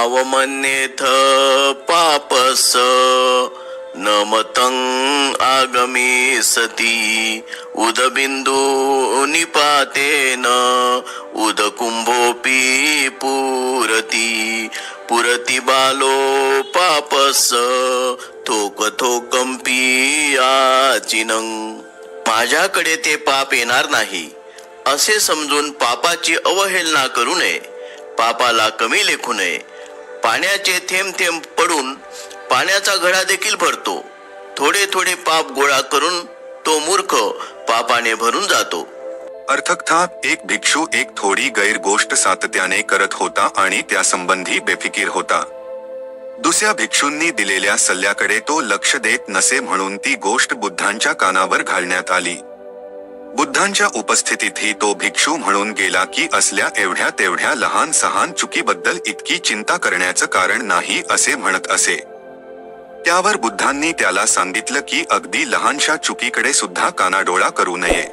पावमन्येथ पापस न मतं आगमे सती उदबिंदू निपातेन उदकुंभोपी पुरती बालो पापस थोक थोकंपी याचिनं. माझ्याकडे ते पाप येणार नाही असे समजून पापाची अवहेलना करू नये, पापाला कमी लेखू नये. पाण्याचे थेंब थेंब पडून पाण्याचा घडा देखील भरतो. थोडे थोडे पाप गोळा करून तो मूर्ख पापाने भरून जातो. अर्थात एक भिक्षू एक थोडी गैर गोष्ट सातत्याने करत होता आणि त्यासंबंधी बेफिकीर होता. दुसऱ्या भिक्षूंनी दिलेल्या सल्ल्याकडे तो लक्ष देत नसे म्हणून ती गोष्ट बुद्धांच्या कानावर घालण्यात आली. बुद्धांच्या उपस्थितीतही तो भिक्षू म्हणून गेला की असल्या एवढ्या तेवढ्या लहान सहान चुकीबद्दल इतकी चिंता करण्याचं कारण नाही असे म्हणत असे. त्यावर बुद्धांनी त्याला सांगितलं की अगदी लहानशा चुकीकडे सुद्धा कानाडोळा करू नये.